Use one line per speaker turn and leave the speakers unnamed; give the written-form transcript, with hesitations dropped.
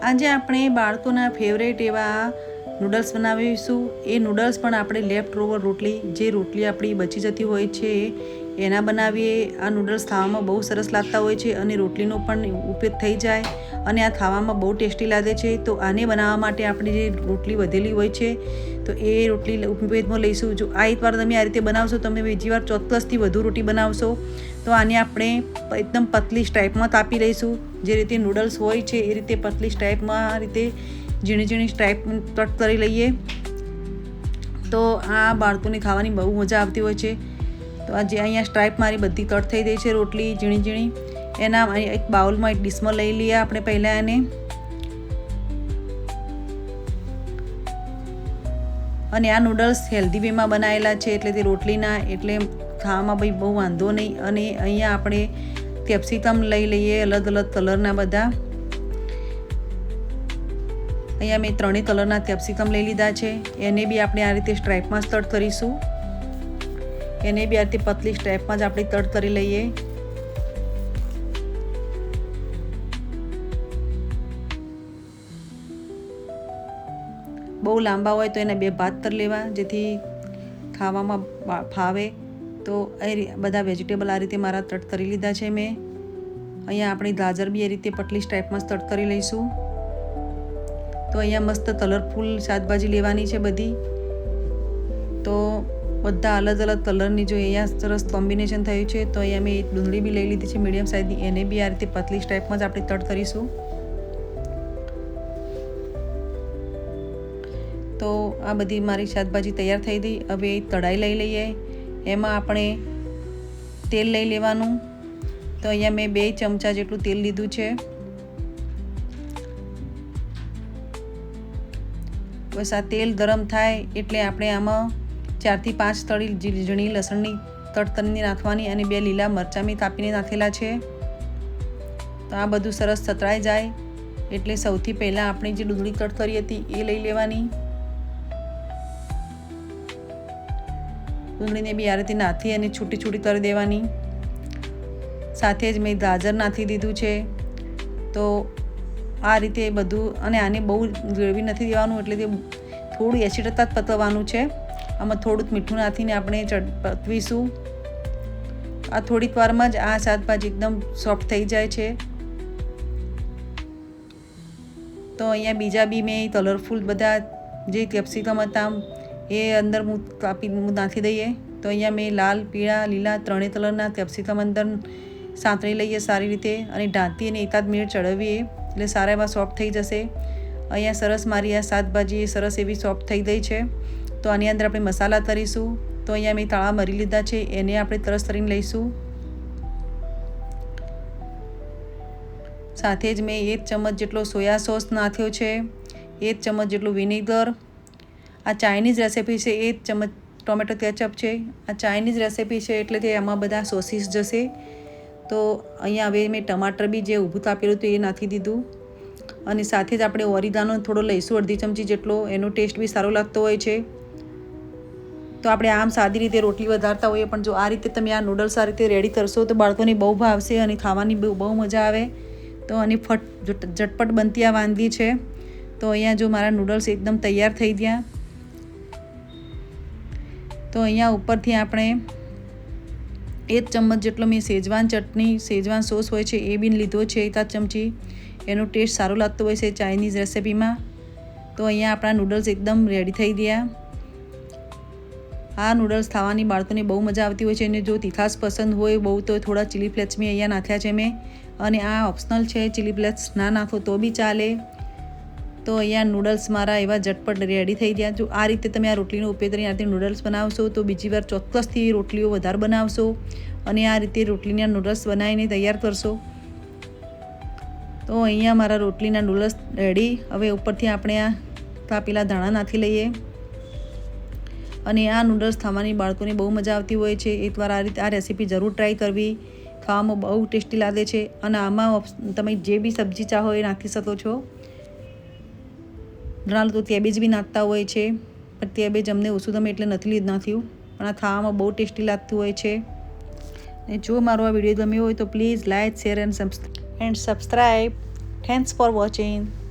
આજે આપણે બાળકોના ફેવરેટ એવા નૂડલ્સ બનાવીશું। એ નૂડલ્સ પણ આપણે લેફ્ટ ઓવર રોટલી, જે રોટલી આપણી બચી જતી હોય છે એના બનાવીએ। આ નૂડલ્સ ખાવામાં બહુ સરસ લાગતા હોય છે અને રોટલીનો પણ ઉપયોગ થઈ જાય અને આ ખાવામાં બહુ ટેસ્ટી લાગે છે। તો આને બનાવવા માટે આપણી જે રોટલી વધેલી હોય છે તો એ રોટલી ઉપયોગમાં લઈશું। જો આ એકવાર તમે આ રીતે બનાવશો, તમે બીજી વાર ચોક્કસથી વધુ રોટી બનાવશો। તો આને આપણે એકદમ પતલી સ્ટ્રાઈપમાં કાપી લઈશું। જે રીતે નૂડલ્સ હોય છે એ રીતે પતલી સ્ટ્રાઈપમાં આ રીતે ઝીણી ઝીણી સ્ટ્રાઈપ કટ કરી લઈએ તો આ બાળકોને ખાવાની બહુ મજા આવતી હોય છે। તો આજે અહીંયા સ્ટ્રાઈપ મારી બધી કટ થઈ ગઈ છે રોટલી ઝીણી ઝીણી। એના એક બાઉલમાં એક ડીશમાં લઈ લઈએ આપણે પહેલાં એને, અને આ નૂડલ્સ હેલ્ધી વેમાં બનાવેલા છે એટલે તે રોટલીના, એટલે ખાવામાં ભાઈ બહુ વાંધો નહીં। અને અહીંયા આપણે કેપ્સિકમ લઈ લઈએ અલગ અલગ કલરના બધા। અહીંયા મેં 3 કલરના કેપ્સિકમ લઈ લીધા છે। એને બી આપણે આ રીતે સ્ટ્રાઈપમાં જ કટ કરીશું। એને બી આ રીતે પતલી સ્ટ્રાઈપમાં જ આપણે કટ કરી લઈએ। બહુ લાંબા હોય તો એના 2 ભાગ કરી લેવા, જેથી ખાવામાં ફાવે। તો એ બધા વેજીટેબલ આ રીતે મારા કટ કરી લીધા છે મેં। અહીંયા આપણી ગાજર બી એ રીતે પતલી સ્ટ્રાઈપમાં કટ કરી લઈશું। તો અહીંયા મસ્ત કલરફુલ શાકભાજી લેવાની છે બધી। તો બધા અલગ અલગ કલરની જો અહીંયા સરસ કોમ્બિનેશન થયું છે। તો અહીંયા મેં ડુંગળી બી લઈ લીધી છે મીડિયમ સાઇઝની, એને બી આ રીતે પતલી સ્ટ્રાઈપમાં જ આપણે કટ કરીશું। તો આ બધી મારી શાકભાજી તૈયાર થઈ ગઈ। હવે કઢાઈ લઈ લઈએ, એમાં આપણે તેલ લઈ લેવાનું। તો અહીંયા મેં 2 ચમચા જેટલું તેલ લીધું છે। બસ આ તેલ ગરમ થાય એટલે આપણે આમાં 4 થી 5 તળી ઝીણી લસણની તળતરની નાખવાની અને 2 લીલા મરચાં મેં કાપીને નાખેલા છે। તો આ બધું સરસ સતળાઈ જાય એટલે સૌથી પહેલાં આપણે જે ડુંગળી કટ કરી હતી એ લઈ લેવાની। ડુંગળીને બી આ રીતે નાખી અને છૂટી છૂટી કરી દેવાની। સાથે જ મેં ગાજર નાખી દીધું છે। તો આ રીતે બધું, અને આને બહુ ગ્રેવી નથી દેવાનું, એટલે તે થોડું એસિડતા જ પતવવાનું છે। આમાં થોડુંક મીઠું નાખીને આપણે પતવીશું। આ થોડીક વારમાં જ આ શાકભાજી એકદમ સોફ્ટ થઈ જાય છે। તો અહીંયા બીજા બી મેં કલરફુલ બધા જે કેપ્સિકમ હતા એ અંદર નાખી દઈએ। તો અહીંયા મેં લાલ, પીળા, લીલા 3 કલરના કેપ્સિકમ અંદર સાંતળી લઈએ સારી રીતે અને ઢાંકી અને એકાદ મિનિટ ચડવીએ એટલે સારા એવા સોફ્ટ થઈ જશે। અહીંયા સરસ મારી આ શાકભાજી સરસ એવી સોફ્ટ થઈ ગઈ છે। તો આની અંદર આપણે મસાલા કરીશું। તો અહીંયા મેં તાળા મરી લીધા છે, એને આપણે તરસ કરીને લઈશું। સાથે જ મેં 1 ચમચ જેટલો સોયા સોસ નાખ્યો છે, 1 ચમચ જેટલું વિનેગર। આ ચાઇનીઝ રેસીપી છે। 1 ચમચ ટોમેટો કેચઅપ છે। આ ચાઇનીઝ રેસીપી છે એટલે કે આમાં બધા સોસીસ જશે। તો અહીંયા હવે મેં ટમાટર બી જે ઊભું કાપેલું હતું એ નાખી દીધું, અને સાથે જ આપણે ઓરિગાનો થોડો લઈશું 1/2 ચમચી જેટલો, એનો ટેસ્ટ બી સારો લાગતો હોય છે। તો આપણે આમ સાદી રીતે રોટલી વધારતા હોઈએ, પણ જો આ રીતે તમે આ નૂડલ્સ આ રીતે રેડી કરશો તો બાળકોને બહુ ભાવશે અને ખાવાની બહુ મજા આવે। તો આની ઝટપટ બનતી આ વાનગી છે। તો અહીંયા જો મારા નૂડલ્સ એકદમ તૈયાર થઈ ગયા। તો અહીંયા ઉપરથી આપણે 1 ચમચ જેટલો મેં શેજવાન સોસ હોય છે એ બી લીધો છે, 1 ચમચી। એનો ટેસ્ટ સારો લાગતો હોય છે ચાઇનીઝ રેસીપીમાં। તો અહીંયા આપણા નૂડલ્સ એકદમ રેડી થઈ ગયા। આ નૂડલ્સ ખાવાની બાળકોને બહુ મજા આવતી હોય છે, અને જો તીખાશ પસંદ હોય બહુ તો થોડા ચીલી ફ્લેક્સ મેં અહીંયા નાખ્યા છે મેં, અને આ ઓપ્શનલ છે, ચીલી ફ્લેક્સ ના નાખો તો બી ચાલે। તો અહીંયા નૂડલ્સ મારા એવા ઝટપટ રેડી થઈ ગયા। જો આ રીતે તમે આ રોટલીનો ઉપયોગ કરીને આ રીતે નૂડલ્સ બનાવશો તો બીજી વાર ચોક્કસથી રોટલીઓ વધારે બનાવશો અને આ રીતે રોટલીના નૂડલ્સ બનાવીને તૈયાર કરશો। તો અહીંયા મારા રોટલીના નૂડલ્સ રેડી। હવે ઉપરથી આપણે આ કાપેલા ધાણા નાખી લઈએ, અને આ નૂડલ્સ ખાવાની બાળકોને બહુ મજા આવતી હોય છે। એકવાર આ રીતે આ રેસીપી જરૂર ટ્રાય કરવી, ખાવામાં બહુ ટેસ્ટી લાગે છે। અને આમાં તમે જે બી સબ્જી ચાહો એ નાખી શકો છો। ઘણા લોકો કેબેજ બી નાખતા હોય છે, પણ કેબેજ અમને ઓછું ગમે એટલે નથી નાખ્યું, પણ આ ખાવામાં બહુ ટેસ્ટી લાગતું હોય છે। અને જો મારો આ વિડીયો ગમ્યો હોય તો please like, share and subscribe. Thanks for watching.